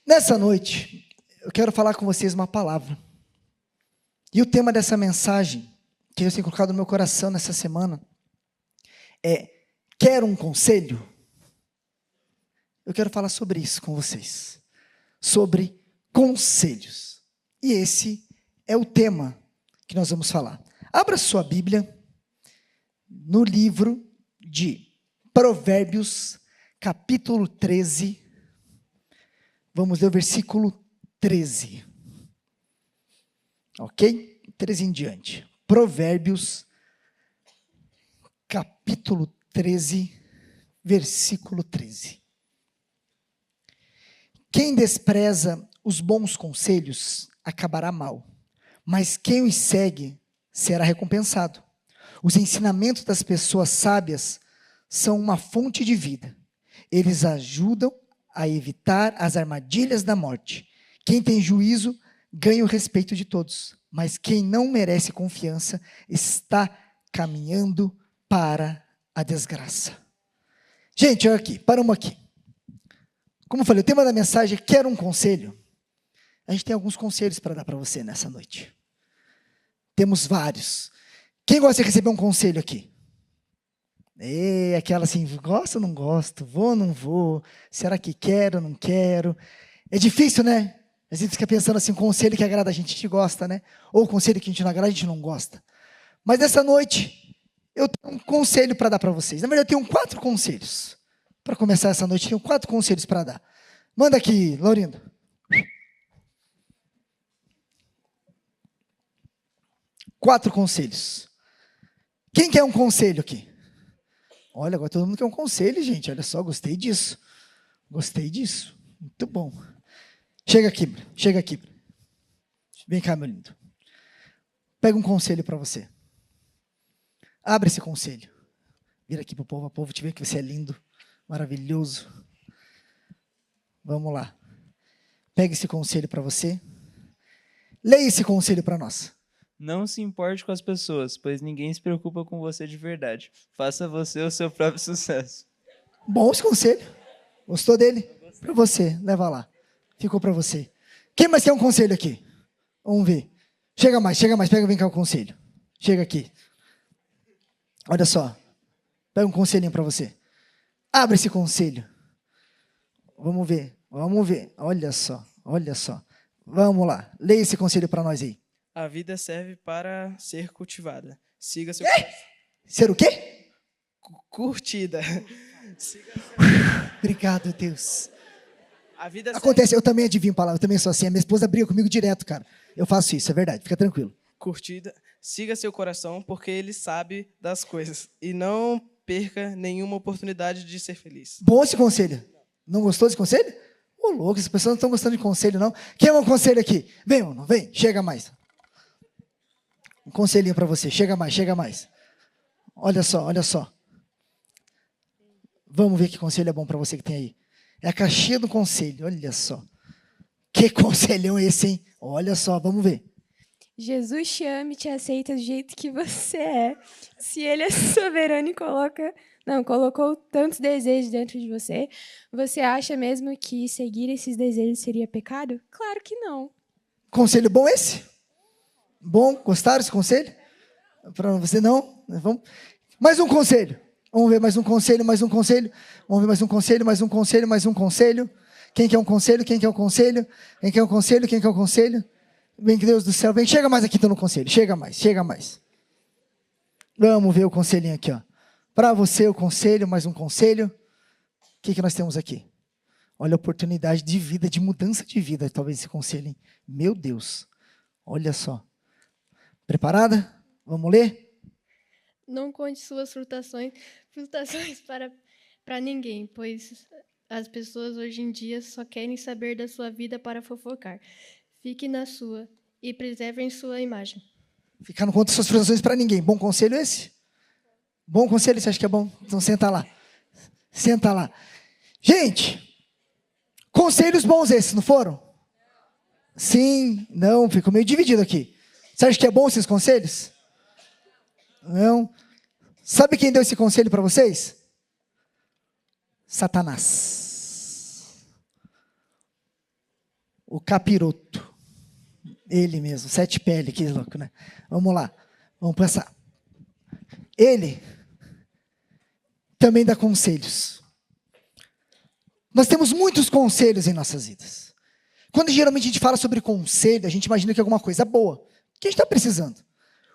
Nessa noite, eu quero falar com vocês uma palavra. E o tema dessa mensagem, que eu tenho colocado no meu coração nessa semana, é: quer um conselho? Eu quero falar sobre isso com vocês. Sobre conselhos. E esse é o tema que nós vamos falar. Abra sua Bíblia no livro de Provérbios, capítulo 13. Vamos ler o versículo 13. Ok? 13 em diante. Provérbios, capítulo 13, versículo 13. Quem despreza os bons conselhos acabará mal, mas quem os segue será recompensado. Os ensinamentos das pessoas sábias são uma fonte de vida. Eles ajudam a evitar as armadilhas da morte. Quem tem juízo ganha o respeito de todos, mas quem não merece confiança está caminhando para a desgraça. Gente, olha aqui, paramos aqui. Como eu falei, o tema da mensagem é: quer um conselho? A gente tem alguns conselhos para dar para você nessa noite. Temos vários. Quem gosta de receber um conselho aqui? Aquela assim, gosto ou não gosto? Vou ou não vou? Será que quero ou não quero? É difícil, né? A gente fica pensando assim, conselho que agrada a gente gosta, né? Ou conselho que a gente não agrada, a gente não gosta. Mas nessa noite, eu tenho um conselho para dar para vocês. Na verdade, eu tenho 4 conselhos. Para começar essa noite, eu tenho 4 conselhos para dar. Manda aqui, Laurindo. 4 conselhos. Quem quer um conselho aqui? Olha, agora todo mundo quer um conselho, gente. Olha só, gostei disso. Gostei disso. Muito bom. Chega aqui, chega aqui. Vem cá, meu lindo. Pega um conselho para você. Abre esse conselho. Vira aqui para o povo te ver que você é lindo, maravilhoso. Vamos lá. Pega esse conselho para você. Leia esse conselho para nós. Não se importe com as pessoas, pois ninguém se preocupa com você de verdade. Faça você o seu próprio sucesso. Bom esse conselho. Gostou dele? Para você, leva lá. Ficou para você. Quem mais quer um conselho aqui? Vamos ver. Chega mais, vem cá o conselho. Chega aqui. Olha só. Pega um conselhinho para você. Abre esse conselho. Vamos ver. Olha só. Vamos lá. Leia esse conselho para nós aí. A vida serve para ser cultivada. Siga seu Ser o quê? curtida. Obrigado, Deus. A vida Acontece, eu também adivinho palavra, eu também sou assim. A minha esposa briga comigo direto, cara. Eu faço isso, é verdade, fica tranquilo. curtida. Siga seu coração, porque ele sabe das coisas. E não perca nenhuma oportunidade de ser feliz. Bom esse conselho. Não gostou desse conselho? Ô, louco, as pessoas não estão gostando de conselho, não. Quer um conselho aqui? Vem, mano, vem, chega mais. Um conselhinho para você, chega mais. Olha só. Vamos ver que conselho é bom para você que tem aí. É a caixinha do conselho, olha só. Que conselhão esse, hein? Olha só, vamos ver. Jesus te ama e te aceita do jeito que você é. Se ele é soberano e colocou tantos desejos dentro de você, você acha mesmo que seguir esses desejos seria pecado? Claro que não. Conselho bom esse? Bom, gostaram desse conselho? Para você não? Vamos. Mais um conselho. Vamos ver mais um conselho. Vamos ver mais um conselho. Quem quer um conselho? Quem quer um conselho? Vem, Deus do céu, vem, chega mais aqui então no conselho, chega mais. Vamos ver o conselhinho aqui, ó. Para você o conselho, mais um conselho. O que nós temos aqui? Olha a oportunidade de vida, de mudança de vida, talvez esse conselho, hein? Meu Deus, olha só. Preparada? Vamos ler? Não conte suas frutações para ninguém, pois as pessoas hoje em dia só querem saber da sua vida para fofocar. Fique na sua e preservem sua imagem. Ficar não conta suas frustrações para ninguém. Bom conselho esse? Bom conselho, você acha que é bom? Então senta lá. Gente, conselhos bons esses, não foram? Sim, não, ficou meio dividido aqui. Você acha que é bom esses conselhos? Não. Sabe quem deu esse conselho para vocês? Satanás. O capiroto. Ele mesmo, 7 pele, que louco, né? Vamos lá, vamos pensar. Ele também dá conselhos. Nós temos muitos conselhos em nossas vidas. Quando geralmente a gente fala sobre conselho, a gente imagina que é alguma coisa boa, que a gente está precisando.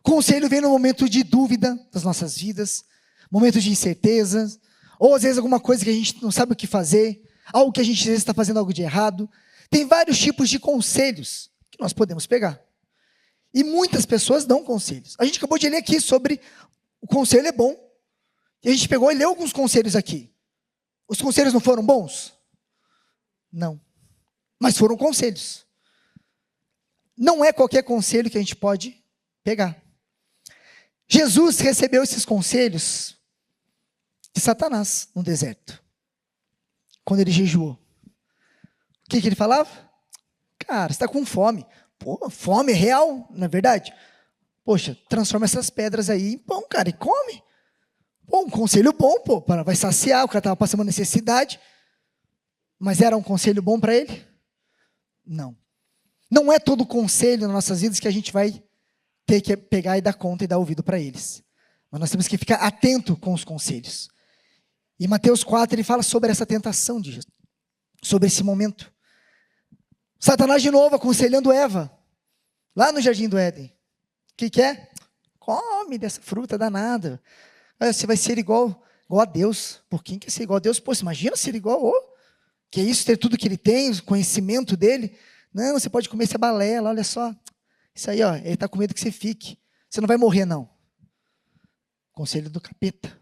Conselho vem no momento de dúvida das nossas vidas, momento de incertezas, ou às vezes alguma coisa que a gente não sabe o que fazer, algo que a gente às vezes está fazendo algo de errado. Tem vários tipos de conselhos que nós podemos pegar. E muitas pessoas dão conselhos. A gente acabou de ler aqui sobre o conselho é bom. E a gente pegou e leu alguns conselhos aqui. Os conselhos não foram bons? Não. Mas foram conselhos. Não é qualquer conselho que a gente pode pegar. Jesus recebeu esses conselhos de Satanás no deserto, quando ele jejuou. O que ele falava? Cara, você está com fome. Pô, fome é real, não é verdade? Poxa, transforma essas pedras aí em pão, cara, e come. Pô, um conselho bom, pô, vai saciar, o cara estava passando uma necessidade. Mas era um conselho bom para ele? Não. Não é todo conselho nas nossas vidas que a gente vai ter que pegar e dar conta e dar ouvido para eles. Mas nós temos que ficar atento com os conselhos. E Mateus 4, ele fala sobre essa tentação de Jesus, sobre esse momento. Satanás de novo aconselhando Eva, lá no Jardim do Éden. O que é? Come dessa fruta danada. Você vai ser igual a Deus. Por quem quer ser igual a Deus? Pô, você imagina ser igual? Que é isso, ter tudo que ele tem, o conhecimento dele. Não, você pode comer essa balela, olha só. Isso aí, ele está com medo que você fique. Você não vai morrer, não. Conselho do capeta.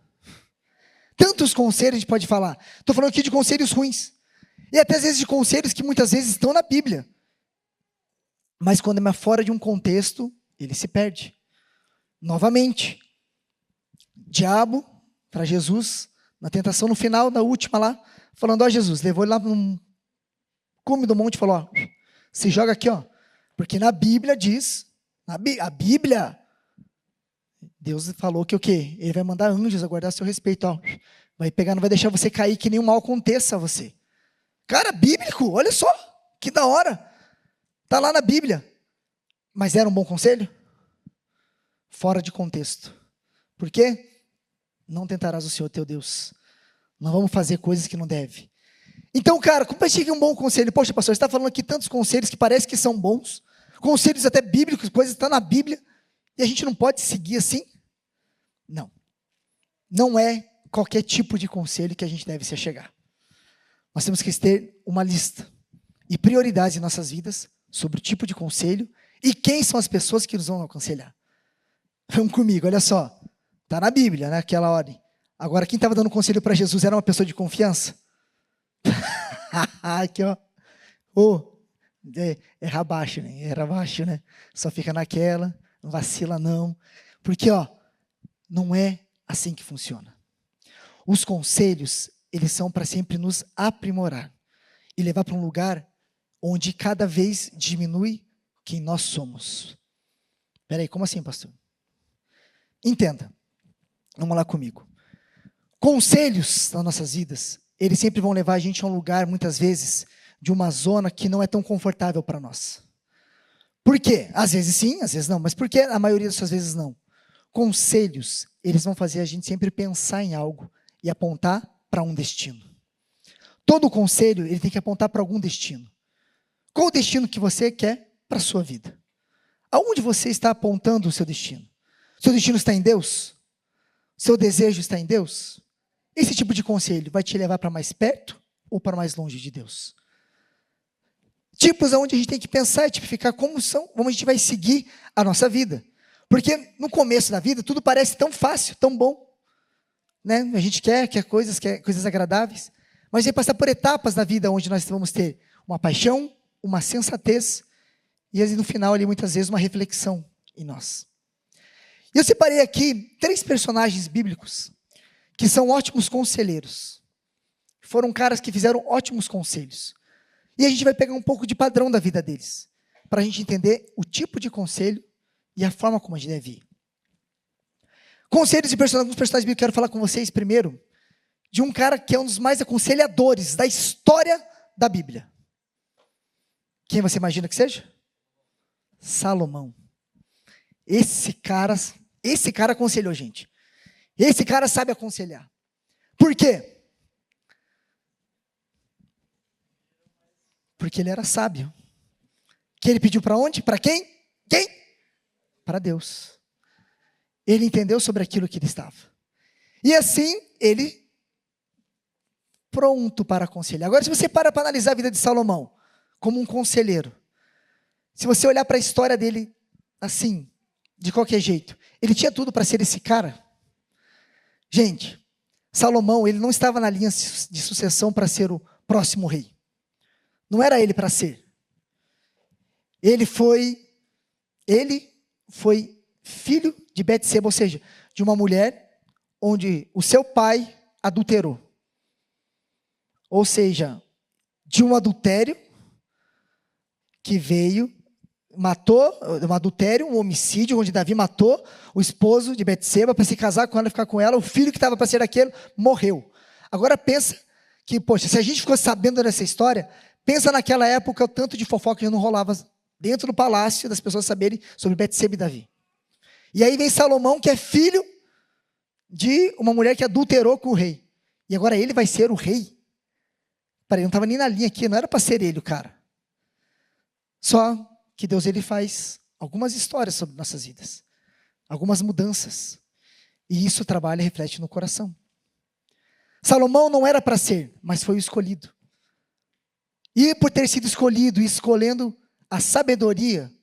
Tantos conselhos a gente pode falar. Estou falando aqui de conselhos ruins. E até às vezes de conselhos que muitas vezes estão na Bíblia. Mas quando é fora de um contexto, ele se perde. Novamente, diabo para Jesus, na tentação no final, na última lá, falando, Jesus, levou ele lá no cume do monte e falou, se joga aqui, porque na Bíblia diz, a Bíblia, Deus falou que o quê? Ele vai mandar anjos a guardar seu respeito, vai pegar, não vai deixar você cair, que nenhum mal aconteça a você. Cara, bíblico, olha só, que da hora. Está lá na Bíblia. Mas era um bom conselho? Fora de contexto. Por quê? Não tentarás o Senhor teu Deus. Não vamos fazer coisas que não deve. Então, cara, como que é um bom conselho? Poxa, pastor, você está falando aqui tantos conselhos que parece que são bons. Conselhos até bíblicos, coisas que estão na Bíblia. E a gente não pode seguir assim? Não. Não é qualquer tipo de conselho que a gente deve se achegar. Nós temos que ter uma lista e prioridades em nossas vidas sobre o tipo de conselho e quem são as pessoas que nos vão aconselhar. Vamos comigo, olha só. Está na Bíblia, né, aquela ordem. Agora, quem estava dando conselho para Jesus era uma pessoa de confiança? Aqui, erra abaixo, né? Erra abaixo, né? Só fica naquela, não vacila não. Porque, não é assim que funciona. Os conselhos, eles são para sempre nos aprimorar e levar para um lugar onde cada vez diminui quem nós somos. Espera aí, como assim, pastor? Entenda. Vamos lá comigo. Conselhos nas nossas vidas, eles sempre vão levar a gente a um lugar, muitas vezes, de uma zona que não é tão confortável para nós. Por quê? Às vezes sim, às vezes não. Mas por que a maioria das vezes não? Conselhos, eles vão fazer a gente sempre pensar em algo e apontar para um destino. Todo conselho, ele tem que apontar para algum destino. Qual o destino que você quer para a sua vida? Aonde você está apontando o seu destino? Seu destino está em Deus? Seu desejo está em Deus? Esse tipo de conselho vai te levar para mais perto ou para mais longe de Deus? Tipos onde a gente tem que pensar e tipificar como a gente vai seguir a nossa vida. Porque no começo da vida tudo parece tão fácil, tão bom. Né? A gente quer coisas agradáveis. Mas vai passar por etapas da vida onde nós vamos ter uma paixão, uma sensatez e no final ali muitas vezes uma reflexão em nós. E eu separei aqui 3 personagens bíblicos que são ótimos conselheiros. Foram caras que fizeram ótimos conselhos. E a gente vai pegar um pouco de padrão da vida deles, para a gente entender o tipo de conselho e a forma como a gente deve ir. Conselhos e alguns personagens bíblicos que eu quero falar com vocês primeiro, de um cara que é um dos mais aconselhadores da história da Bíblia. Quem você imagina que seja? Salomão. Esse cara aconselhou, gente. Esse cara sabe aconselhar. Por quê? Porque ele era sábio. Que ele pediu para onde? Para quem? Quem? Para Deus. Ele entendeu sobre aquilo que ele estava. E assim, ele pronto para aconselhar. Agora, se você para analisar a vida de Salomão como um conselheiro, se você olhar para a história dele assim, de qualquer jeito, ele tinha tudo para ser esse cara. Gente, Salomão, ele não estava na linha de sucessão para ser o próximo rei. Não era ele para ser. Ele foi filho de Betseba, ou seja, de uma mulher onde o seu pai adulterou. Ou seja, de um adultério que veio, matou, um adultério, um homicídio, onde Davi matou o esposo de Betseba para se casar com ela e ficar com ela, o filho que estava para ser aquele morreu. Agora pensa que, poxa, se a gente ficou sabendo dessa história, pensa naquela época o tanto de fofoca que não rolava dentro do palácio, das pessoas saberem sobre Betseba e Davi. E aí vem Salomão, que é filho de uma mulher que adulterou com o rei. E agora ele vai ser o rei. Peraí, não estava nem na linha aqui, não era para ser ele o cara. Só que Deus, ele faz algumas histórias sobre nossas vidas. Algumas mudanças. E isso trabalha e reflete no coração. Salomão não era para ser, mas foi o escolhido. E por ter sido escolhido e escolhendo a sabedoria,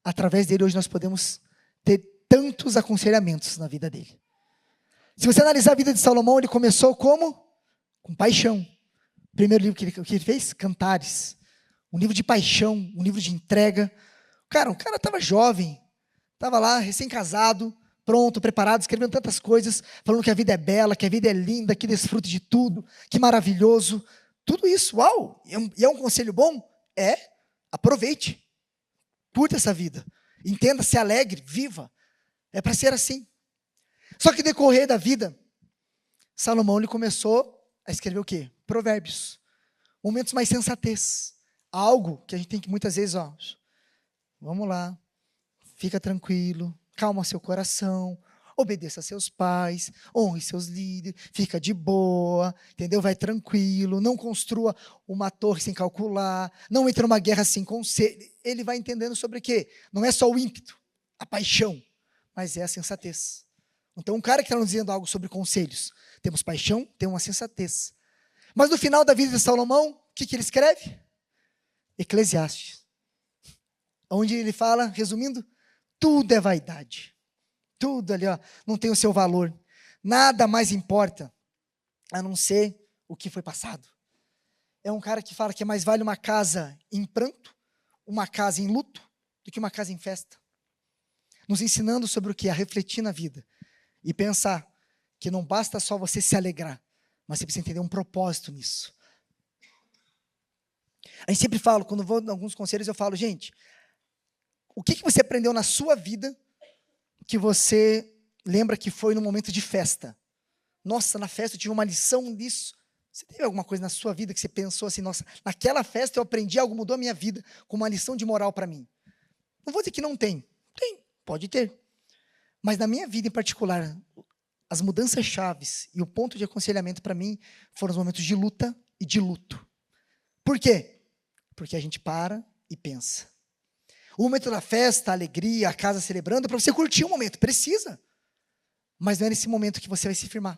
através dele hoje nós podemos ter tantos aconselhamentos na vida dele. Se você analisar a vida de Salomão, ele começou como? Com paixão. O primeiro livro que ele fez? Cantares. Um livro de paixão, um livro de entrega. O cara estava jovem, estava lá, recém-casado, pronto, preparado, escrevendo tantas coisas, falando que a vida é bela, que a vida é linda, que desfrute de tudo, que maravilhoso. Tudo isso, uau! E é um conselho bom? É, aproveite. Curta essa vida. Entenda, se alegre, viva. É para ser assim. Só que no decorrer da vida, Salomão ele começou a escrever o quê? Provérbios. Momentos mais sensatez. Algo que a gente tem que muitas vezes, vamos lá, fica tranquilo, calma seu coração, obedeça a seus pais, honre seus líderes, fica de boa, entendeu? Vai tranquilo, não construa uma torre sem calcular, não entre numa guerra sem conselho. Ele vai entendendo sobre o quê? Não é só o ímpeto, a paixão, mas é a sensatez. Então, um cara que está nos dizendo algo sobre conselhos, temos paixão, temos uma sensatez. Mas no final da vida de Salomão, o que ele escreve? Eclesiastes. Onde ele fala, resumindo, tudo é vaidade. Tudo ali, não tem o seu valor. Nada mais importa a não ser o que foi passado. É um cara que fala que mais vale uma casa em pranto, uma casa em luto, do que uma casa em festa. Nos ensinando sobre o que? A refletir na vida. E pensar que não basta só você se alegrar, mas você precisa entender um propósito nisso. A gente sempre fala, quando vou em alguns conselhos, eu falo, gente, o que você aprendeu na sua vida que você lembra que foi no momento de festa? Nossa, na festa eu tive uma lição disso. Você teve alguma coisa na sua vida que você pensou assim, nossa, naquela festa eu aprendi algo, mudou a minha vida, com uma lição de moral para mim? Não vou dizer que não tem. Tem, pode ter. Mas na minha vida em particular, as mudanças chaves e o ponto de aconselhamento para mim foram os momentos de luta e de luto. Por quê? Porque a gente para e pensa. O momento da festa, a alegria, a casa celebrando, é para você curtir o momento, precisa. Mas não é nesse momento que você vai se firmar.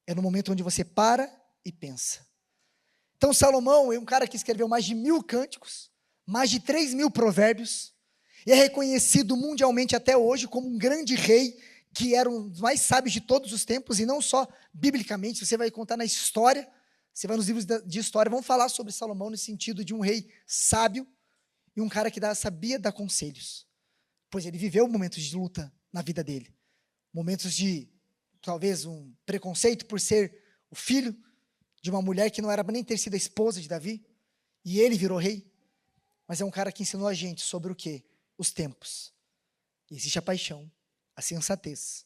É no momento onde você para e pensa. Então Salomão é um cara que escreveu mais de 1000 cânticos, mais de 3.000 provérbios, e é reconhecido mundialmente até hoje como um grande rei, que era um dos mais sábios de todos os tempos, e não só biblicamente, você vai contar na história, você vai nos livros de história, vão falar sobre Salomão no sentido de um rei sábio, e um cara que sabia dar conselhos, pois ele viveu momentos de luta na vida dele, momentos de, talvez, um preconceito por ser o filho de uma mulher que não era nem ter sido a esposa de Davi, e ele virou rei, mas é um cara que ensinou a gente sobre o quê? Os tempos. Existe a paixão, a sensatez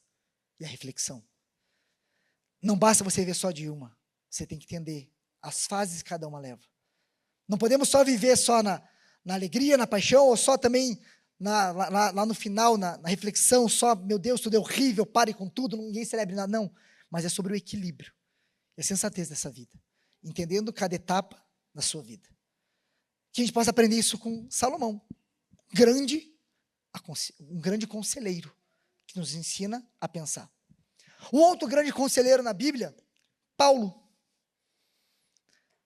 e a reflexão. Não basta você viver só de uma, você tem que entender as fases que cada uma leva. Não podemos só viver só na alegria, na paixão, ou só também lá no final, na reflexão, só, meu Deus, tudo é horrível, pare com tudo, ninguém celebre nada. Não, mas é sobre o equilíbrio e a sensatez dessa vida, entendendo cada etapa da sua vida. Que a gente possa aprender isso com Salomão, um grande conselheiro, que nos ensina a pensar. Um outro grande conselheiro na Bíblia, Paulo.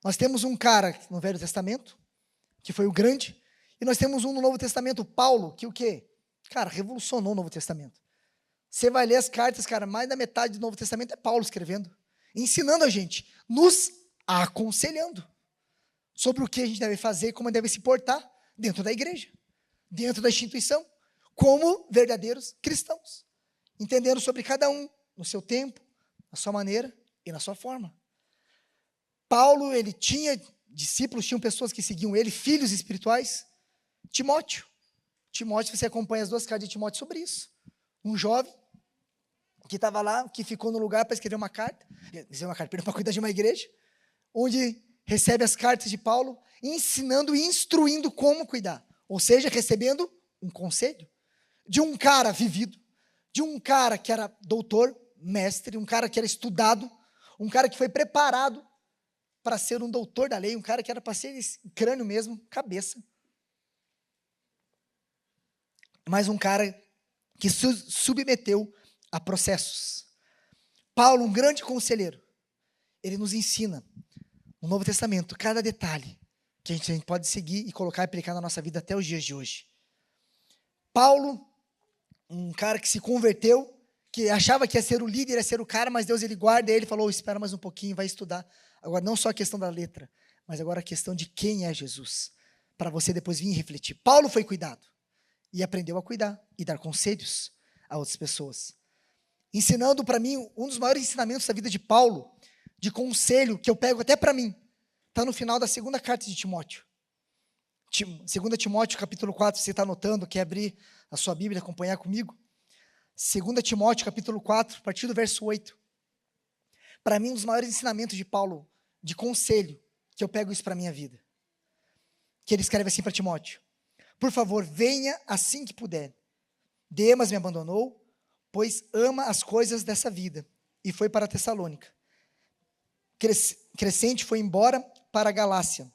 Nós temos um cara no Velho Testamento, que foi o grande, e nós temos um no Novo Testamento, Paulo, que o quê? Cara, revolucionou o Novo Testamento. Você vai ler as cartas, cara, mais da metade do Novo Testamento é Paulo escrevendo, ensinando a gente, nos aconselhando sobre o que a gente deve fazer, como deve se portar dentro da igreja, dentro da instituição, como verdadeiros cristãos, entendendo sobre cada um, no seu tempo, na sua maneira e na sua forma. Paulo, ele tinha discípulos, tinham pessoas que seguiam ele, filhos espirituais. Timóteo, você acompanha as 2 cartas de Timóteo sobre isso. Um jovem que estava lá, que ficou no lugar para escrever uma carta, para cuidar de uma igreja, onde recebe as cartas de Paulo, ensinando e instruindo como cuidar. Ou seja, recebendo um conselho de um cara vivido, de um cara que era doutor, mestre, um cara que era estudado, um cara que foi preparado para ser um doutor da lei, um cara que era para ser crânio mesmo, cabeça. Mas um cara que submeteu a processos. Paulo, um grande conselheiro, ele nos ensina no Novo Testamento cada detalhe que a gente pode seguir e colocar e aplicar na nossa vida até os dias de hoje. Paulo, um cara que se converteu, que achava que ia ser o líder, ia ser o cara, mas Deus ele guarda, e ele falou, espera mais um pouquinho, vai estudar. Agora, não só a questão da letra, mas agora a questão de quem é Jesus, para você depois vir e refletir. Paulo foi cuidado, e aprendeu a cuidar, e dar conselhos a outras pessoas. Ensinando para mim, um dos maiores ensinamentos da vida de Paulo, de conselho, que eu pego até para mim, está no final da 2ª carta de Timóteo. 2 Timóteo, capítulo 4, você está anotando, quer abrir a sua Bíblia, acompanhar comigo? 2 Timóteo, capítulo 4, a partir do verso 8. Para mim, um dos maiores ensinamentos de Paulo, de conselho, que eu pego isso para a minha vida. Que ele escreve assim para Timóteo. Por favor, venha assim que puder. Demas me abandonou, pois ama as coisas dessa vida, e foi para Tessalônica. Crescente foi embora para a Galácia,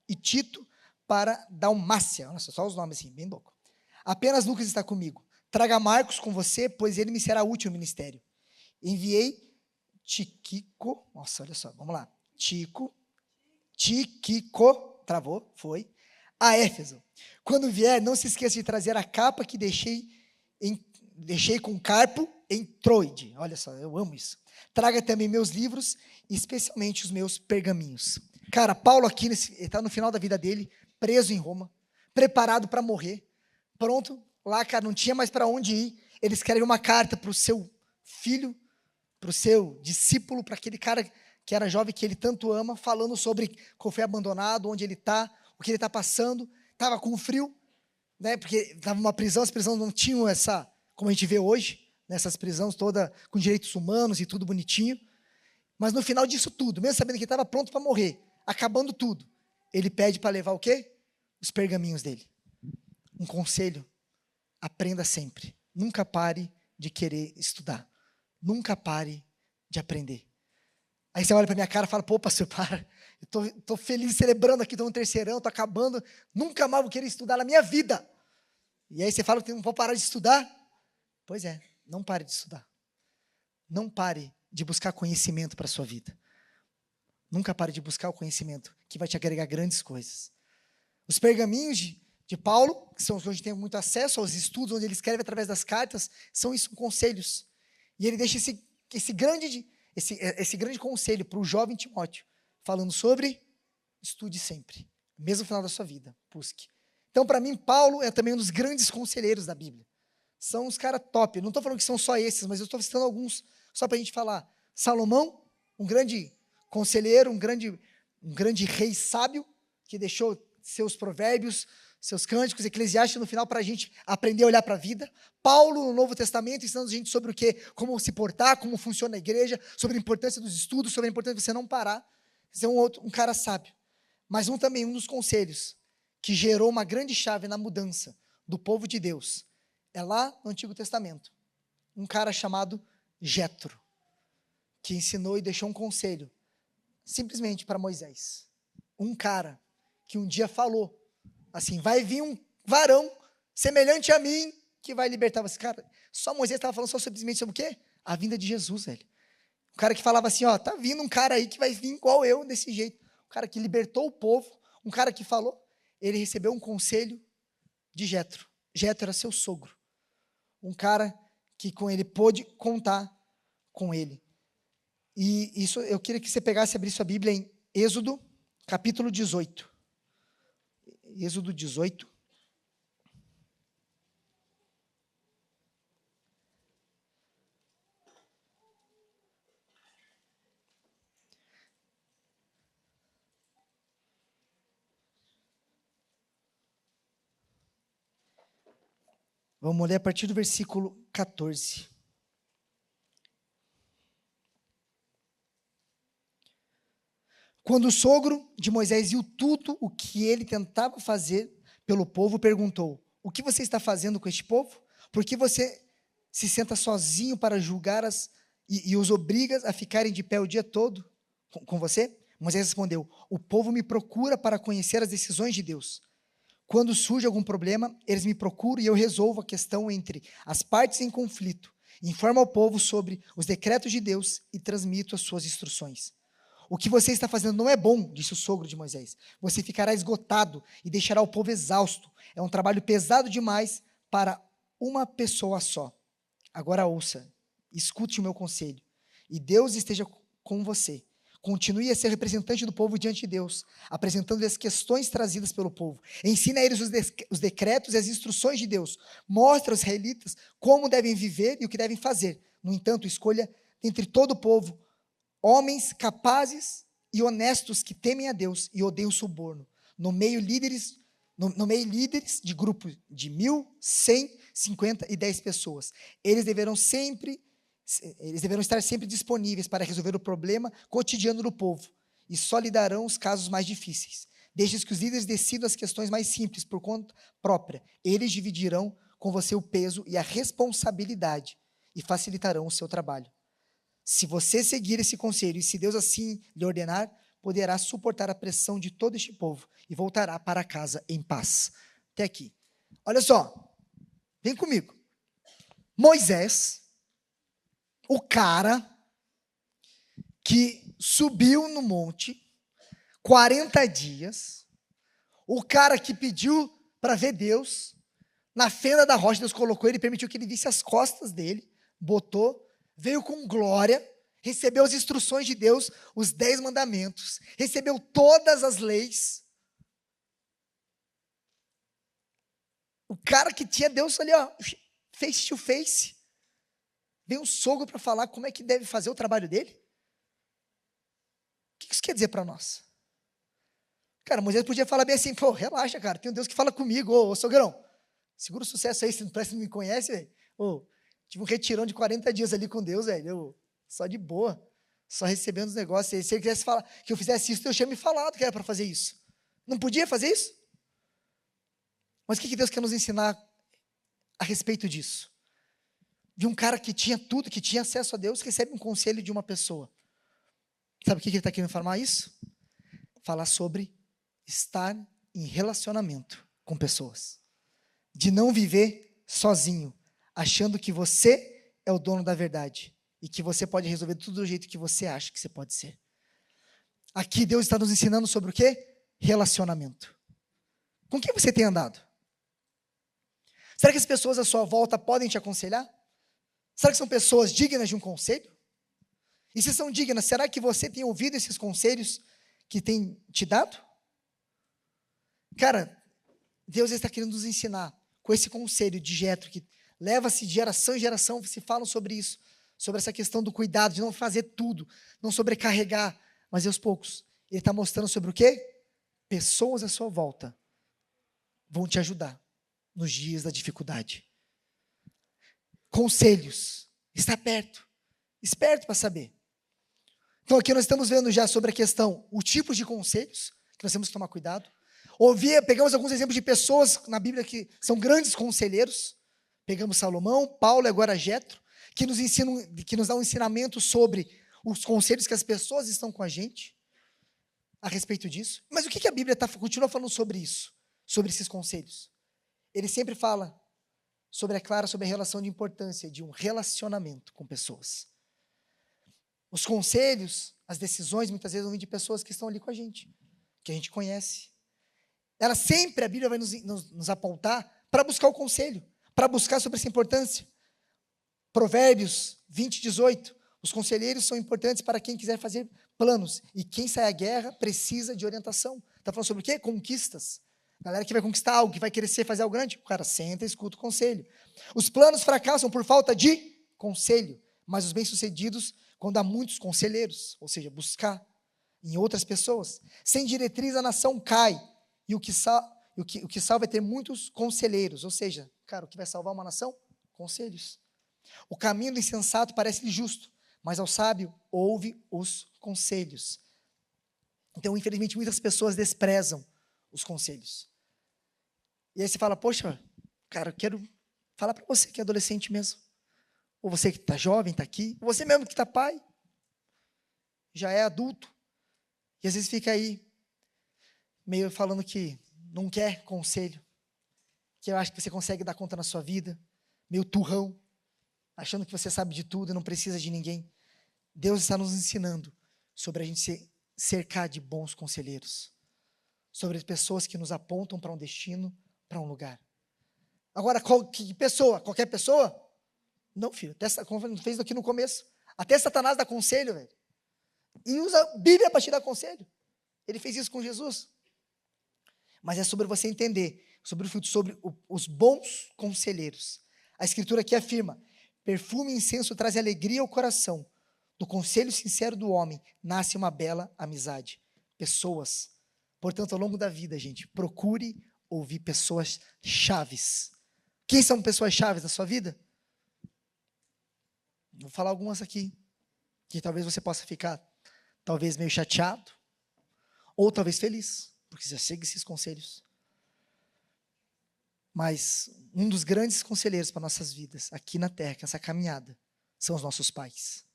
e Tito para Dalmácia. Olha só os nomes assim, bem louco. Apenas Lucas está comigo. Traga Marcos com você, pois ele me será útil no ministério. Enviei Tíquico, nossa, olha só, vamos lá. Tíquico, travou, foi, a Éfeso. Quando vier, não se esqueça de trazer a capa que deixei com Carpo em Troide. Olha só, eu amo isso. Traga também meus livros, especialmente os meus pergaminhos. Cara, Paulo aqui, está no final da vida dele, preso em Roma, preparado para morrer, pronto, lá, cara, não tinha mais para onde ir. Ele escreve uma carta para o seu filho, para o seu discípulo, para aquele cara que era jovem, que ele tanto ama, falando sobre como foi abandonado, onde ele está, o que ele está passando. Estava com frio, né, porque estava numa prisão, as prisões não tinham essa, como a gente vê hoje, nessas prisões todas com direitos humanos e tudo bonitinho. Mas no final disso tudo, mesmo sabendo que ele estava pronto para morrer, acabando tudo, ele pede para levar o quê? Os pergaminhos dele. Um conselho, aprenda sempre. Nunca pare de querer estudar. Nunca pare de aprender. Aí você olha para minha cara e fala, pô, pastor, para. Eu tô feliz celebrando aqui, estou no terceirão, estou acabando. Nunca mais vou querer estudar na minha vida. E aí você fala que não vou parar de estudar? Pois é, não pare de estudar. Não pare de buscar conhecimento para a sua vida. Nunca pare de buscar o conhecimento que vai te agregar grandes coisas. Os pergaminhos de Paulo, que são os que a gente tem muito acesso aos estudos, onde ele escreve através das cartas, são isso, conselhos. E ele deixa esse grande conselho para o jovem Timóteo, falando sobre estude sempre, mesmo no final da sua vida, busque. Então, para mim, Paulo é também um dos grandes conselheiros da Bíblia. São os caras top. Não estou falando que são só esses, mas eu estou citando alguns, só para a gente falar. Salomão, um grande conselheiro, um grande rei sábio, que deixou seus provérbios, seus cânticos, Eclesiastes no final para a gente aprender a olhar para a vida. Paulo no Novo Testamento ensinando a gente sobre o quê? Como se portar, como funciona a igreja, sobre a importância dos estudos, sobre a importância de você não parar. Ser um cara sábio. Mas também um dos conselhos que gerou uma grande chave na mudança do povo de Deus é lá no Antigo Testamento. Um cara chamado Jetro, que ensinou e deixou um conselho simplesmente para Moisés. Um cara que um dia falou assim, vai vir um varão semelhante a mim que vai libertar você. Cara, só Moisés estava falando só simplesmente sobre o quê? A vinda de Jesus, velho. O cara que falava assim, ó, tá vindo um cara aí que vai vir igual eu, desse jeito. Um cara que libertou o povo, um cara que falou, ele recebeu um conselho de Jetro. Jetro era seu sogro. Um cara que com ele pôde contar com ele. E isso, eu queria que você pegasse e abrisse sua Bíblia em Êxodo, capítulo 18. Êxodo 18. Vamos ler a partir do versículo 14. Quando o sogro de Moisés viu tudo o que ele tentava fazer pelo povo, perguntou: o que você está fazendo com este povo? Por que você se senta sozinho para julgar e os obriga a ficarem de pé o dia todo com você? Moisés respondeu: o povo me procura para conhecer as decisões de Deus. Quando surge algum problema, eles me procuram e eu resolvo a questão entre as partes em conflito. Informo ao povo sobre os decretos de Deus e transmito as suas instruções. O que você está fazendo não é bom, disse o sogro de Moisés. Você ficará esgotado e deixará o povo exausto. É um trabalho pesado demais para uma pessoa só. Agora ouça, escute o meu conselho. E Deus esteja com você. Continue a ser representante do povo diante de Deus, apresentando as questões trazidas pelo povo. Ensine a eles os decretos e as instruções de Deus. Mostre aos israelitas como devem viver e o que devem fazer. No entanto, escolha entre todo o povo homens capazes e honestos que temem a Deus e odeiam o suborno. Nomeie líderes de grupos de 1.000, 100, 50 e 10 pessoas. Eles deverão estar sempre disponíveis para resolver o problema cotidiano do povo e só lidarão os casos mais difíceis. Deixe que os líderes decidam as questões mais simples por conta própria. Eles dividirão com você o peso e a responsabilidade e facilitarão o seu trabalho. Se você seguir esse conselho e se Deus assim lhe ordenar, poderá suportar a pressão de todo este povo e voltará para casa em paz. Até aqui. Olha só, vem comigo. Moisés, o cara que subiu no monte 40 dias, o cara que pediu para ver Deus, na fenda da rocha, Deus colocou ele, permitiu que ele visse as costas dele, botou, veio com glória, recebeu as instruções de Deus, os 10 mandamentos, recebeu todas as leis. O cara que tinha Deus ali, ó, face to face. Vem um sogro para falar como é que deve fazer o trabalho dele? O que isso quer dizer para nós? Cara, Moisés podia falar bem assim, pô, relaxa, cara, tem um Deus que fala comigo, ô sogrão, segura o sucesso aí, se não me conhece, velho. Ô, tive um retirão de 40 dias ali com Deus, velho, só de boa, só recebendo os negócios. Se ele quisesse falar que eu fizesse isso, Deus tinha me falado que era para fazer isso. Não podia fazer isso? Mas o que Deus quer nos ensinar a respeito disso? De um cara que tinha tudo, que tinha acesso a Deus, recebe um conselho de uma pessoa. Sabe o que ele está querendo falar isso? Falar sobre estar em relacionamento com pessoas. De não viver sozinho, achando que você é o dono da verdade e que você pode resolver tudo do jeito que você acha que você pode ser. Aqui Deus está nos ensinando sobre o quê? Relacionamento. Com quem você tem andado? Será que as pessoas à sua volta podem te aconselhar? Será que são pessoas dignas de um conselho? E se são dignas, será que você tem ouvido esses conselhos que tem te dado? Cara, Deus está querendo nos ensinar com esse conselho de Jetro, que leva-se de geração em geração, se falam sobre isso, sobre essa questão do cuidado, de não fazer tudo, não sobrecarregar, mas aos poucos. Ele está mostrando sobre o quê? Pessoas à sua volta vão te ajudar nos dias da dificuldade. Conselhos. Está perto. Esperto para saber. Então aqui nós estamos vendo já sobre a questão, o tipo de conselhos, que nós temos que tomar cuidado. Pegamos alguns exemplos de pessoas na Bíblia que são grandes conselheiros. Pegamos Salomão, Paulo e agora Jetro, que nos dá um ensinamento sobre os conselhos que as pessoas estão com a gente a respeito disso. Mas o que a Bíblia continua falando sobre isso? Sobre esses conselhos? Ele sempre fala sobre a relação de importância de um relacionamento com pessoas. Os conselhos, as decisões, muitas vezes, vão vir de pessoas que estão ali com a gente, que a gente conhece. A Bíblia vai nos apontar para buscar o conselho, para buscar sobre essa importância. Provérbios 20, 18. Os conselheiros são importantes para quem quiser fazer planos. E quem sai à guerra precisa de orientação. Está falando sobre o quê? Conquistas. Galera que vai conquistar algo, que vai querer fazer algo grande, o cara senta e escuta o conselho. Os planos fracassam por falta de conselho, mas os bem-sucedidos quando há muitos conselheiros, ou seja, buscar em outras pessoas. Sem diretriz a nação cai, e o que salva é ter muitos conselheiros, ou seja, cara, o que vai salvar uma nação? Conselhos. O caminho do insensato parece-lhe justo, mas ao sábio ouve os conselhos. Então, infelizmente, muitas pessoas desprezam os conselhos. E aí você fala, poxa, cara, eu quero falar para você que é adolescente mesmo. Ou você que está jovem, está aqui. Ou você mesmo que está pai. Já é adulto. E às vezes fica aí, meio falando que não quer conselho. Que eu acho que você consegue dar conta na sua vida. Meio turrão. Achando que você sabe de tudo e não precisa de ninguém. Deus está nos ensinando sobre a gente se cercar de bons conselheiros. Sobre pessoas que nos apontam para um destino, para um lugar. Agora, que pessoa? Qualquer pessoa? Não, filho. Até, como ele fez aqui no começo. Até Satanás dá conselho, velho. E usa a Bíblia para te dar conselho. Ele fez isso com Jesus. Mas é sobre você entender, sobre os bons conselheiros. A Escritura aqui afirma, perfume e incenso trazem alegria ao coração. Do conselho sincero do homem nasce uma bela amizade. Pessoas. Portanto, ao longo da vida, gente, procure ouvir pessoas chaves. Quem são pessoas chaves na sua vida? Vou falar algumas aqui, que talvez você possa ficar, talvez meio chateado, ou talvez feliz, porque você segue esses conselhos. Mas um dos grandes conselheiros para nossas vidas, aqui na Terra, essa caminhada, são os nossos pais.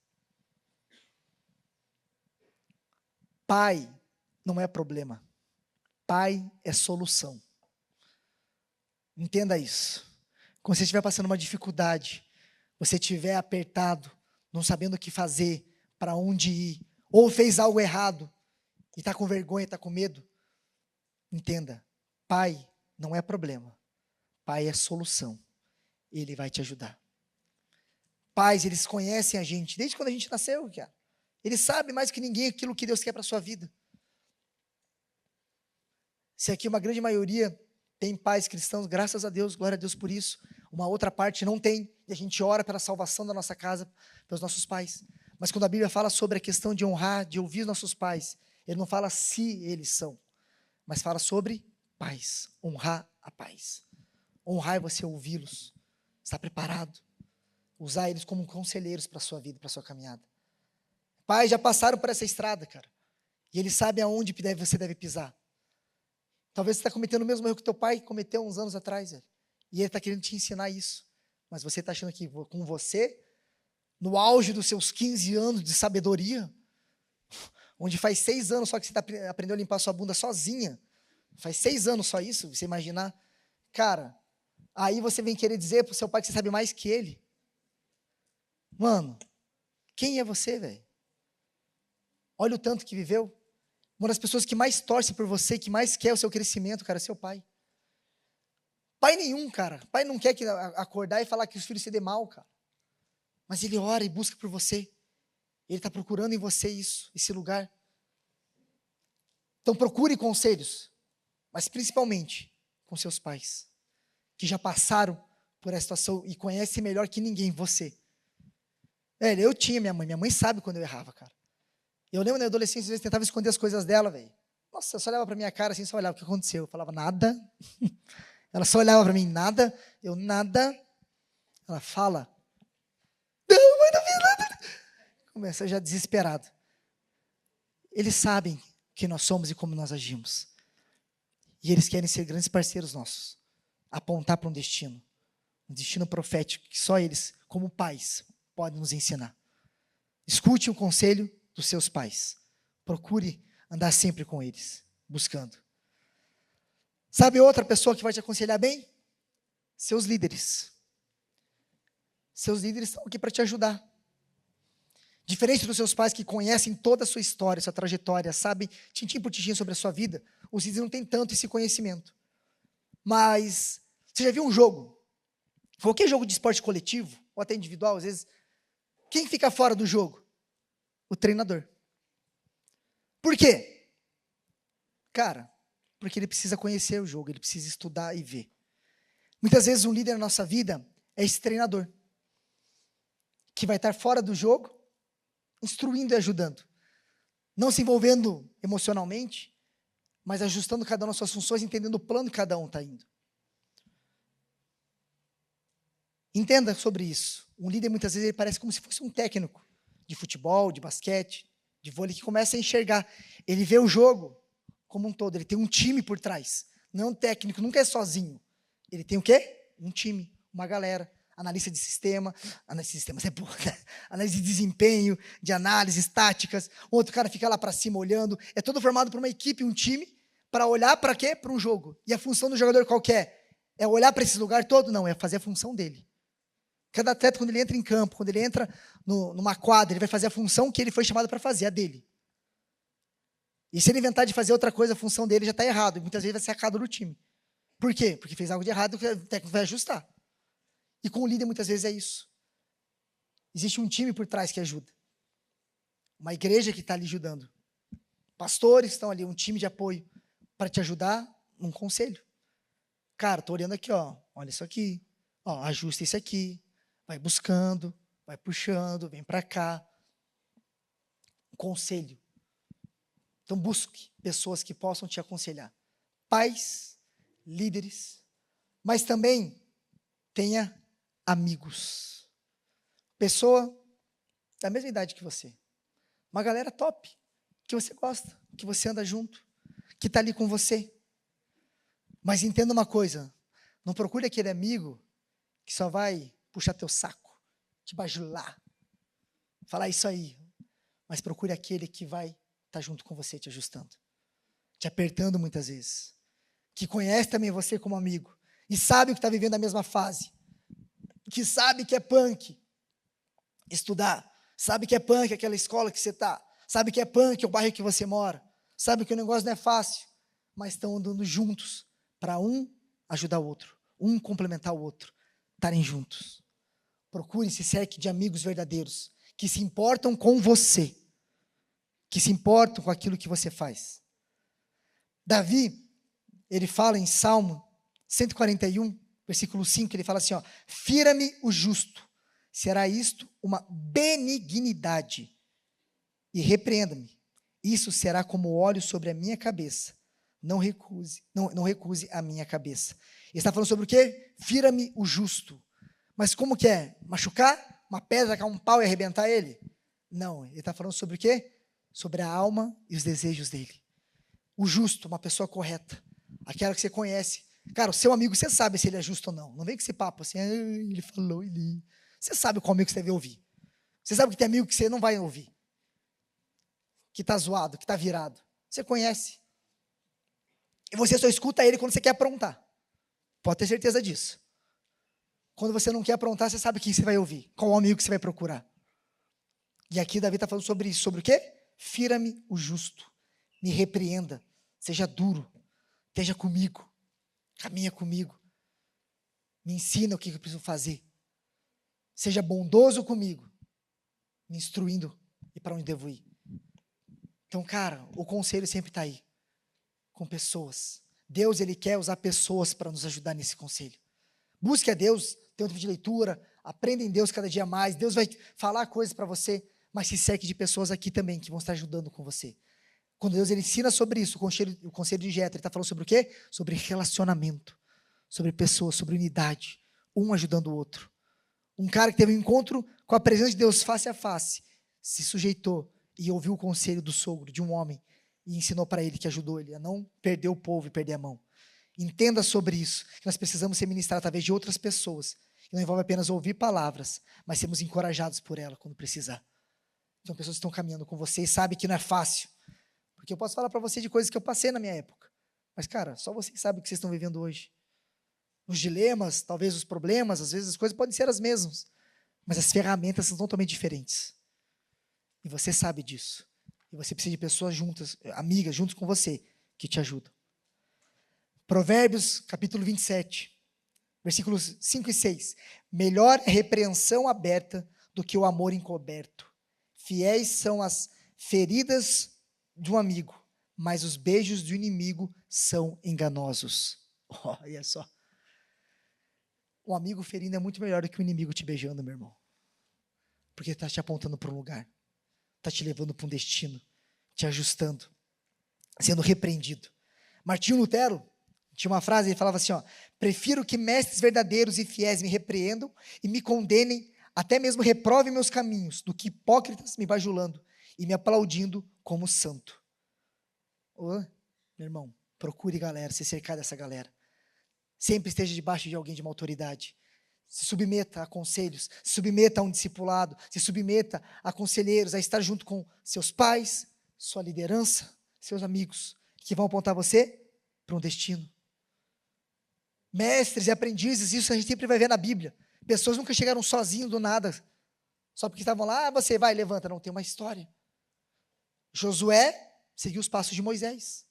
Pai não é problema. Pai é solução. Entenda isso. Quando você estiver passando uma dificuldade, você estiver apertado, não sabendo o que fazer, para onde ir, ou fez algo errado, e está com vergonha, está com medo, entenda, pai não é problema. Pai é solução. Ele vai te ajudar. Pais, eles conhecem a gente, desde quando a gente nasceu, cara. Eles sabem mais que ninguém aquilo que Deus quer para a sua vida. Se aqui uma grande maioria tem pais cristãos, graças a Deus, glória a Deus por isso. Uma outra parte não tem, e a gente ora pela salvação da nossa casa, pelos nossos pais. Mas quando a Bíblia fala sobre a questão de honrar, de ouvir os nossos pais, ele não fala se eles são, mas fala sobre pais, honrar a pais. Honrar é você ouvi-los, estar preparado, usar eles como conselheiros para a sua vida, para a sua caminhada. Pais já passaram por essa estrada, cara, e eles sabem aonde você deve pisar. Talvez você está cometendo o mesmo erro que teu pai cometeu uns anos atrás, velho. E ele está querendo te ensinar isso. Mas você está achando que com você, no auge dos seus 15 anos de sabedoria, onde faz 6 anos só que você aprendeu a limpar sua bunda sozinha, faz 6 anos só isso, você imaginar, cara, aí você vem querer dizer para o seu pai que você sabe mais que ele. Mano, quem é você, velho? Olha o tanto que viveu. Uma das pessoas que mais torce por você, que mais quer o seu crescimento, cara, é seu pai. Pai nenhum, cara. Pai não quer acordar e falar que os filhos se dê mal, cara. Mas ele ora e busca por você. Ele está procurando em você isso, esse lugar. Então procure conselhos, mas principalmente com seus pais, que já passaram por essa situação e conhecem melhor que ninguém você. Velho, eu tinha minha mãe sabe quando eu errava, cara. Eu lembro na adolescência, às vezes tentava esconder as coisas dela, velho. Nossa, eu só olhava pra minha cara assim, só olhava o que aconteceu. Eu falava, nada. Ela só olhava pra mim, nada. Eu, nada. Ela fala. Não, mãe, não fiz nada. Começa já desesperado. Eles sabem quem nós somos e como nós agimos. E eles querem ser grandes parceiros nossos. Apontar para um destino profético que só eles, como pais, podem nos ensinar. Escute o conselho dos seus pais. Procure andar sempre com eles, buscando. Sabe outra pessoa que vai te aconselhar bem? Seus líderes. Seus líderes estão aqui para te ajudar. Diferente dos seus pais que conhecem toda a sua história, sua trajetória, sabem tintim por tintim sobre a sua vida, os líderes não têm tanto esse conhecimento. Mas você já viu um jogo? Qualquer jogo de esporte coletivo, ou até individual, às vezes, quem fica fora do jogo? O treinador. Por quê? Cara, porque ele precisa conhecer o jogo, ele precisa estudar e ver. Muitas vezes um líder na nossa vida é esse treinador, que vai estar fora do jogo, instruindo e ajudando. Não se envolvendo emocionalmente, mas ajustando cada uma das suas funções, entendendo o plano que cada um está indo. Entenda sobre isso. Um líder, muitas vezes, ele parece como se fosse um técnico de futebol, de basquete, de vôlei, que começa a enxergar. Ele vê o jogo como um todo, ele tem um time por trás. Não é um técnico, nunca é sozinho. Ele tem o quê? Um time, uma galera. Analista de sistemas é burro, né? Análise de desempenho, de análises, táticas. Outro cara fica lá para cima olhando. É todo formado por uma equipe, um time, para olhar para quê? Para um jogo. E a função do jogador qual que é? É olhar para esse lugar todo? Não, é fazer a função dele. Cada atleta, quando ele entra em campo, quando ele entra numa quadra, ele vai fazer a função que ele foi chamado para fazer, a dele. E se ele inventar de fazer outra coisa, a função dele já está errado. E muitas vezes vai ser sacado do time. Por quê? Porque fez algo de errado que o técnico vai ajustar. E com o líder, muitas vezes, é isso. Existe um time por trás que ajuda. Uma igreja que está ali ajudando. Pastores que estão ali, um time de apoio para te ajudar num conselho. Cara, estou olhando aqui, ó, olha isso aqui. Ó, ajusta isso aqui. Vai buscando, vai puxando, vem para cá. Um conselho. Então, busque pessoas que possam te aconselhar. Pais, líderes, mas também tenha amigos. Pessoa da mesma idade que você. Uma galera top, que você gosta, que você anda junto, que está ali com você. Mas entenda uma coisa, não procure aquele amigo que só vai puxar teu saco, te bajular, falar isso aí. Mas procure aquele que vai estar junto com você, te ajustando, te apertando muitas vezes, que conhece também você como amigo, e sabe que está vivendo a mesma fase, que sabe que é punk estudar, sabe que é punk aquela escola que você está, sabe que é punk o bairro que você mora, sabe que o negócio não é fácil, mas estão andando juntos para um ajudar o outro, um complementar o outro, estarem juntos. Procure se cerque de amigos verdadeiros, que se importam com você, que se importam com aquilo que você faz. Davi, ele fala em Salmo 141, versículo 5, ele fala assim, ó, fira-me o justo, será isto uma benignidade, e repreenda-me, isso será como óleo sobre a minha cabeça, não recuse a minha cabeça. Ele está falando sobre o quê? Fira-me o justo. Mas como que é? Machucar? Uma pedra, cair um pau e arrebentar ele? Não, ele está falando sobre o quê? Sobre a alma e os desejos dele. O justo, uma pessoa correta, aquela que você conhece. Cara, o seu amigo, você sabe se ele é justo ou não. Não vem com esse papo assim, ele falou, ele... Você sabe qual amigo que você deve ouvir. Você sabe que tem amigo que você não vai ouvir. Que está zoado, que está virado. Você conhece. E você só escuta ele quando você quer aprontar. Pode ter certeza disso. Quando você não quer aprontar, você sabe quem você vai ouvir. Qual amigo que você vai procurar. E aqui Davi está falando sobre isso. Sobre o quê? Fira-me o justo. Me repreenda. Seja duro. Esteja comigo. Caminha comigo. Me ensina o que eu preciso fazer. Seja bondoso comigo. Me instruindo e para onde devo ir. Então, cara, o conselho sempre está aí. Com pessoas. Deus, ele quer usar pessoas para nos ajudar nesse conselho. Busque a Deus, tenha um tempo de leitura, aprenda em Deus cada dia mais. Deus vai falar coisas para você, mas se cerque de pessoas aqui também que vão estar ajudando com você. Quando Deus ele ensina sobre isso, o conselho de Jetro, ele está falando sobre o quê? Sobre relacionamento, sobre pessoas, sobre unidade, um ajudando o outro. Um cara que teve um encontro com a presença de Deus face a face, se sujeitou e ouviu o conselho do sogro, de um homem, e ensinou para ele, que ajudou ele a não perder o povo e perder a mão. Entenda sobre isso, que nós precisamos ser ministrados através de outras pessoas. E não envolve apenas ouvir palavras, mas sermos encorajados por ela quando precisar. São pessoas que estão caminhando com você e sabem que não é fácil. Porque eu posso falar para você de coisas que eu passei na minha época. Mas, cara, só vocês sabem o que vocês estão vivendo hoje. Os dilemas, talvez os problemas, às vezes as coisas podem ser as mesmas. Mas as ferramentas são totalmente diferentes. E você sabe disso. E você precisa de pessoas juntas, amigas, juntos com você, que te ajudam. Provérbios, capítulo 27, versículos 5 e 6. Melhor é repreensão aberta do que o amor encoberto. Fiéis são as feridas de um amigo, mas os beijos do inimigo são enganosos. Olha só. Um amigo ferindo é muito melhor do que o inimigo te beijando, meu irmão. Porque está te apontando para um lugar. Está te levando para um destino. Te ajustando. Sendo repreendido. Martinho Lutero tinha uma frase, ele falava assim, ó, prefiro que mestres verdadeiros e fiéis me repreendam e me condenem, até mesmo reprovem meus caminhos, do que hipócritas me bajulando e me aplaudindo como santo. Ô, meu irmão, procure galera, se cercar dessa galera. Sempre esteja debaixo de alguém de uma autoridade. Se submeta a conselhos, se submeta a um discipulado, se submeta a conselheiros, a estar junto com seus pais, sua liderança, seus amigos, que vão apontar você para um destino. Mestres e aprendizes, isso a gente sempre vai ver na Bíblia. Pessoas nunca chegaram sozinhos do nada, só porque estavam lá, você vai, levanta. Não, tem uma história. Josué seguiu os passos de Moisés.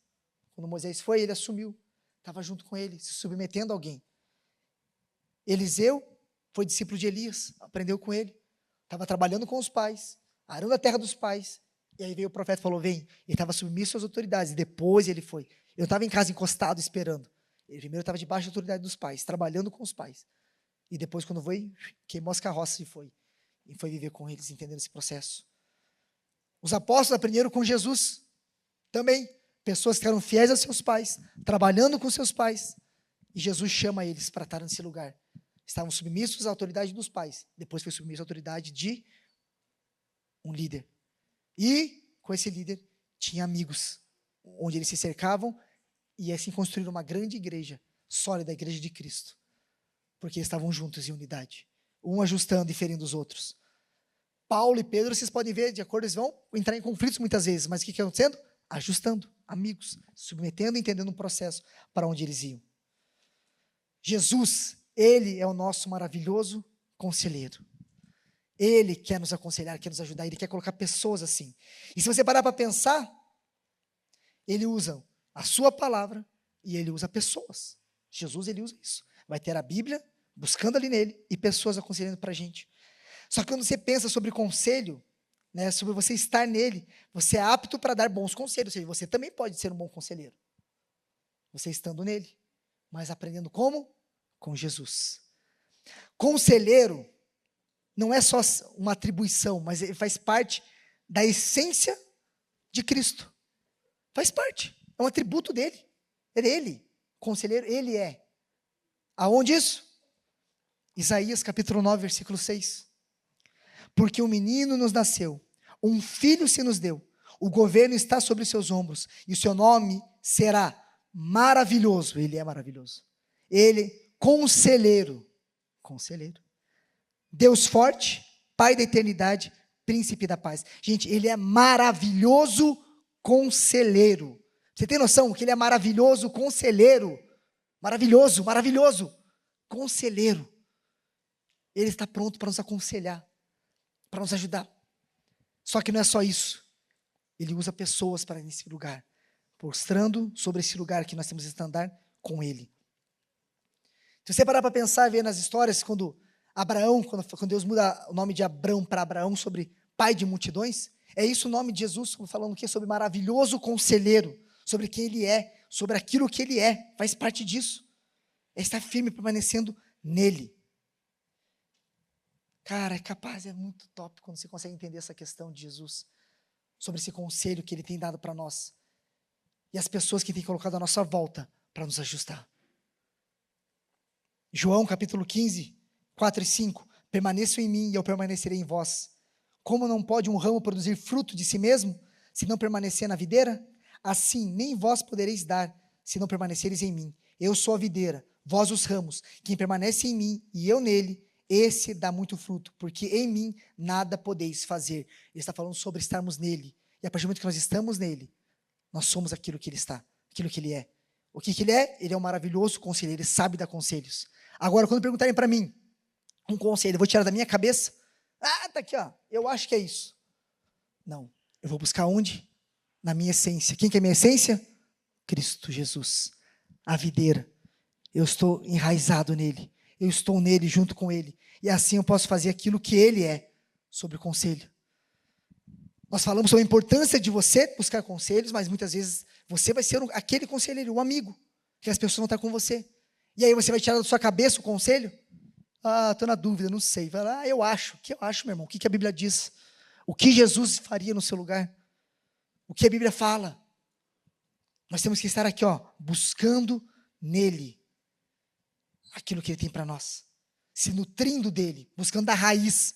Quando Moisés foi, ele assumiu. Estava junto com ele, se submetendo a alguém. Eliseu foi discípulo de Elias, aprendeu com ele. Estava trabalhando com os pais, arando a terra dos pais. E aí veio o profeta e falou, vem. Ele estava submisso às autoridades, e depois ele foi. Eu estava em casa encostado, esperando. Ele primeiro estava debaixo da autoridade dos pais, trabalhando com os pais. E depois, quando foi, queimou as carroças e foi. E foi viver com eles, entendendo esse processo. Os apóstolos aprenderam com Jesus também. Pessoas que eram fiéis aos seus pais, trabalhando com seus pais. E Jesus chama eles para estar nesse lugar. Estavam submissos à autoridade dos pais. Depois foi submisso à autoridade de um líder. E, com esse líder, tinha amigos, onde eles se cercavam e assim construíram uma grande igreja, sólida, a igreja de Cristo. Porque eles estavam juntos em unidade. Um ajustando e ferindo os outros. Paulo e Pedro, vocês podem ver, de acordo, eles vão entrar em conflitos muitas vezes, mas o que está acontecendo? Ajustando, amigos, submetendo e entendendo um processo para onde eles iam. Jesus, Ele é o nosso maravilhoso conselheiro. Ele quer nos aconselhar, quer nos ajudar, Ele quer colocar pessoas assim. E se você parar para pensar, Ele usa a sua palavra e Ele usa pessoas. Jesus, Ele usa isso. Vai ter a Bíblia, buscando ali nele, e pessoas aconselhando para a gente. Só que quando você pensa sobre conselho, né, sobre você estar nele, você é apto para dar bons conselhos, ou seja, você também pode ser um bom conselheiro. Você estando nele, mas aprendendo como? Com Jesus. Conselheiro não é só uma atribuição, mas ele faz parte da essência de Cristo. Faz parte, é um atributo dele. Ele, conselheiro, ele é. Aonde isso? Isaías capítulo 9, versículo 6. Porque um menino nos nasceu, um filho se nos deu, o governo está sobre os seus ombros, e o seu nome será maravilhoso. Ele é maravilhoso. Ele, conselheiro, Deus forte, Pai da eternidade, príncipe da paz. Gente, ele é maravilhoso conselheiro. Você tem noção que ele é maravilhoso conselheiro? Maravilhoso, maravilhoso conselheiro. Ele está pronto para nos aconselhar, para nos ajudar. Só que não é só isso. Ele usa pessoas para nesse lugar, mostrando sobre esse lugar que nós temos que andar com ele. Se você parar para pensar e ver nas histórias, quando Abraão, quando Deus muda o nome de Abrão para Abraão, sobre pai de multidões, é isso o nome de Jesus, falando o quê? Sobre maravilhoso conselheiro, sobre quem ele é, sobre aquilo que ele é, faz parte disso. É estar firme, permanecendo nele. Cara, é muito top quando você consegue entender essa questão de Jesus, sobre esse conselho que ele tem dado para nós, e as pessoas que tem colocado à nossa volta para nos ajustar. João capítulo 15, 4 e 5, permaneçam em mim e eu permanecerei em vós. Como não pode um ramo produzir fruto de si mesmo, se não permanecer na videira? Assim nem vós podereis dar, se não permanecereis em mim. Eu sou a videira, vós os ramos. Quem permanece em mim e eu nele, esse dá muito fruto, porque em mim nada podeis fazer. Ele está falando sobre estarmos nele. E a partir do momento que nós estamos nele, nós somos aquilo que ele está, aquilo que ele é. O que ele é? Ele é um maravilhoso conselheiro, ele sabe dar conselhos. Agora, quando perguntarem para mim um conselho, eu vou tirar da minha cabeça? Tá aqui, ó. Eu acho que é isso. Não. Eu vou buscar onde? Na minha essência. Quem que é a minha essência? Cristo Jesus. A videira. Eu estou enraizado nele. Eu estou nele, junto com ele. E assim eu posso fazer aquilo que ele é, sobre o conselho. Nós falamos sobre a importância de você buscar conselhos, mas muitas vezes você vai ser aquele conselheiro, o amigo, que as pessoas vão estar com você. E aí você vai tirar da sua cabeça o conselho? Estou na dúvida, não sei. Vai lá, eu acho. O que eu acho, meu irmão? O que a Bíblia diz? O que Jesus faria no seu lugar? O que a Bíblia fala? Nós temos que estar aqui, buscando nele aquilo que ele tem para nós. Se nutrindo dele, buscando da raiz,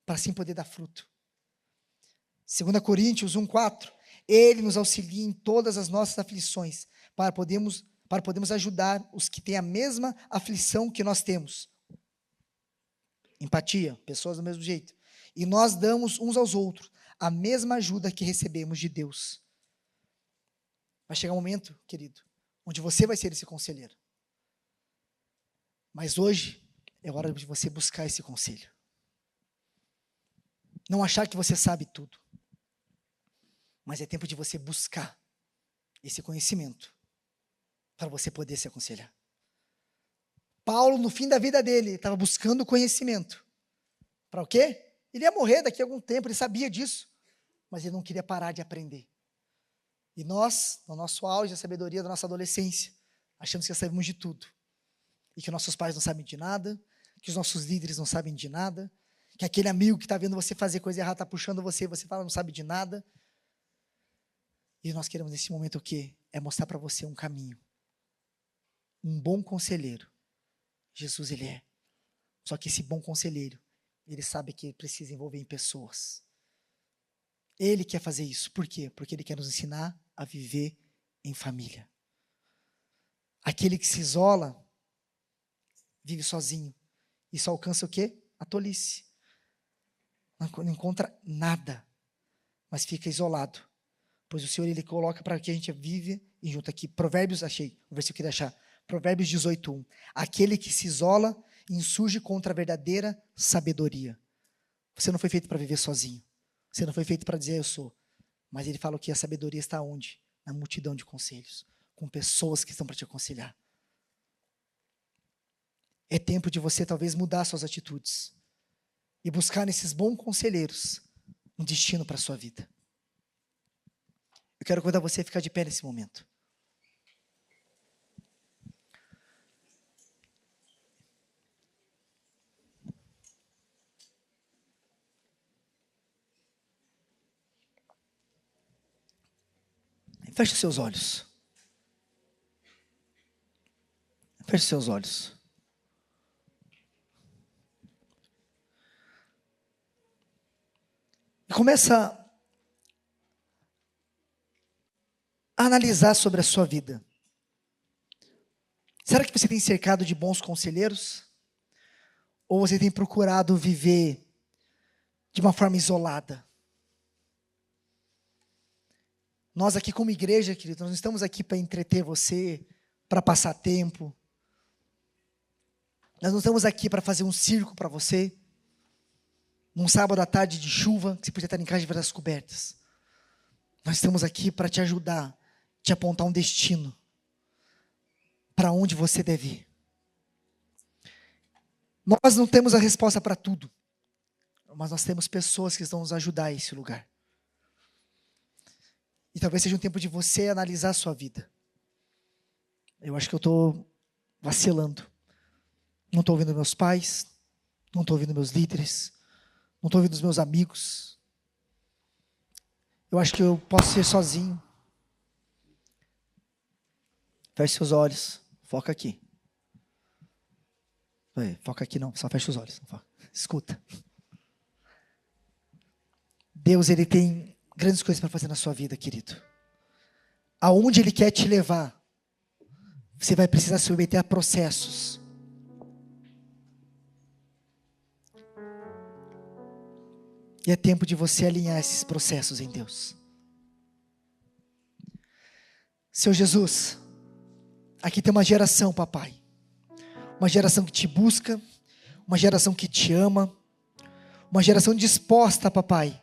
para assim poder dar fruto. 2 Coríntios 1:4, ele nos auxilia em todas as nossas aflições, para podermos ajudar os que têm a mesma aflição que nós temos. Empatia, pessoas do mesmo jeito. E nós damos uns aos outros a mesma ajuda que recebemos de Deus. Vai chegar um momento, querido, onde você vai ser esse conselheiro. Mas hoje é hora de você buscar esse conselho. Não achar que você sabe tudo. Mas é tempo de você buscar esse conhecimento para você poder se aconselhar. Paulo, no fim da vida dele, estava buscando conhecimento. Para o quê? Ele ia morrer daqui a algum tempo, ele sabia disso. Mas ele não queria parar de aprender. E nós, no nosso auge da sabedoria da nossa adolescência, achamos que já sabemos de tudo. E que nossos pais não sabem de nada, que os nossos líderes não sabem de nada, que aquele amigo que está vendo você fazer coisa errada está puxando você e você fala não sabe de nada. E nós queremos nesse momento o quê? É mostrar para você um caminho. Um bom conselheiro. Jesus, ele é. Só que esse bom conselheiro, ele sabe que ele precisa envolver em pessoas. Ele quer fazer isso. Por quê? Porque ele quer nos ensinar a viver em família. Aquele que se isola, vive sozinho. E só alcança o quê? A tolice. Não encontra nada, mas fica isolado. Pois o Senhor, ele coloca para que a gente vive, e junto aqui, Provérbios, achei, o versículo que eu queria achar, Provérbios 18:1. Aquele que se isola, insurge contra a verdadeira sabedoria. Você não foi feito para viver sozinho. Você não foi feito para dizer eu sou. Mas ele fala que a sabedoria está onde? Na multidão de conselhos, com pessoas que estão para te aconselhar. É tempo de você talvez mudar suas atitudes e buscar nesses bons conselheiros um destino para a sua vida. Eu quero convidar você a ficar de pé nesse momento. Feche os seus olhos. Feche os seus olhos. E começa a analisar sobre a sua vida. Será que você tem cercado de bons conselheiros? Ou você tem procurado viver de uma forma isolada? Nós aqui como igreja, querido, nós não estamos aqui para entreter você, para passar tempo. Nós não estamos aqui para fazer um circo para você. Num sábado à tarde de chuva, que você podia estar em casa de braços cobertas. Nós estamos aqui para te ajudar, te apontar um destino. Para onde você deve ir. Nós não temos a resposta para tudo. Mas nós temos pessoas que vão nos ajudar a esse lugar. E talvez seja um tempo de você analisar a sua vida. Eu acho que eu estou vacilando. Não estou ouvindo meus pais. Não estou ouvindo meus líderes. Não estou ouvindo os meus amigos. Eu acho que eu posso ser sozinho. Feche seus olhos. Foca aqui. Foca aqui não, só fecha os olhos. Escuta. Deus, ele tem grandes coisas para fazer na sua vida, querido. Aonde ele quer te levar, você vai precisar se submeter a processos. E é tempo de você alinhar esses processos em Deus. Senhor Jesus, aqui tem uma geração, papai. Uma geração que te busca, uma geração que te ama, uma geração disposta, papai,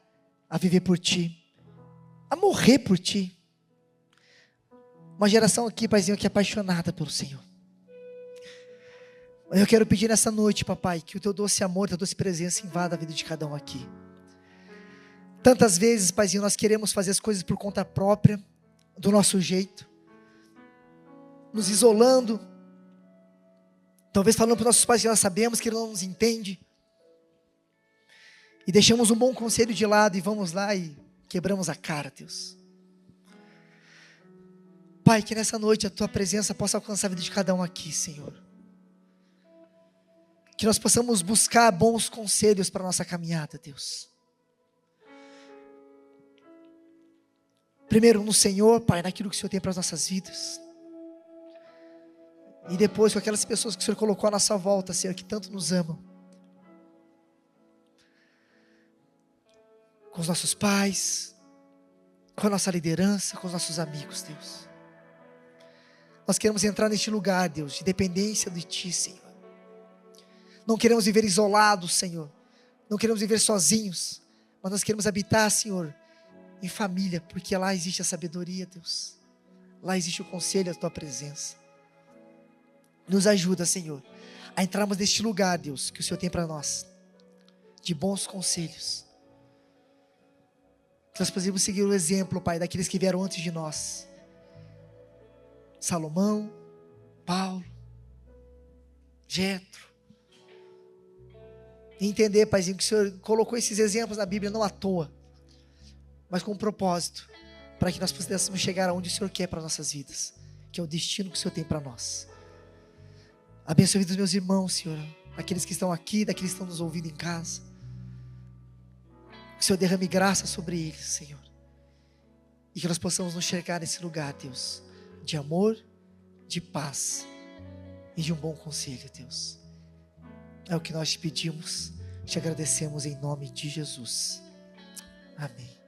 a viver por ti, a morrer por ti. Uma geração aqui, paizinho, que é apaixonada pelo Senhor. Eu quero pedir nessa noite, papai, que o teu doce amor, teu doce presença invada a vida de cada um aqui. Tantas vezes, paizinho, nós queremos fazer as coisas por conta própria, do nosso jeito, nos isolando, talvez falando para os nossos pais que nós sabemos que ele não nos entende, e deixamos um bom conselho de lado e vamos lá e quebramos a cara, Deus. Pai, que nessa noite a tua presença possa alcançar a vida de cada um aqui, Senhor. Que nós possamos buscar bons conselhos para a nossa caminhada, Deus. Primeiro no Senhor, Pai, naquilo que o Senhor tem para as nossas vidas. E depois com aquelas pessoas que o Senhor colocou à nossa volta, Senhor, que tanto nos amam. Com os nossos pais, com a nossa liderança, com os nossos amigos, Deus. Nós queremos entrar neste lugar, Deus, de dependência de Ti, Senhor. Não queremos viver isolados, Senhor. Não queremos viver sozinhos. Mas nós queremos habitar, Senhor, em família, porque lá existe a sabedoria, Deus. Lá existe o conselho, a Tua presença. Nos ajuda, Senhor, a entrarmos neste lugar, Deus, que o Senhor tem para nós, de bons conselhos. Que nós possamos seguir o exemplo, Pai, daqueles que vieram antes de nós. Salomão, Paulo, Jetro. E entender, Paizinho, que o Senhor colocou esses exemplos na Bíblia não à toa, mas com um propósito, para que nós pudéssemos chegar aonde o Senhor quer para nossas vidas, que é o destino que o Senhor tem para nós. Abençoe a vida dos meus irmãos, Senhor, aqueles que estão aqui, daqueles que estão nos ouvindo em casa. Que o Senhor derrame graça sobre eles, Senhor. E que nós possamos nos chegar nesse lugar, Deus, de amor, de paz e de um bom conselho, Deus. É o que nós te pedimos, te agradecemos em nome de Jesus. Amém.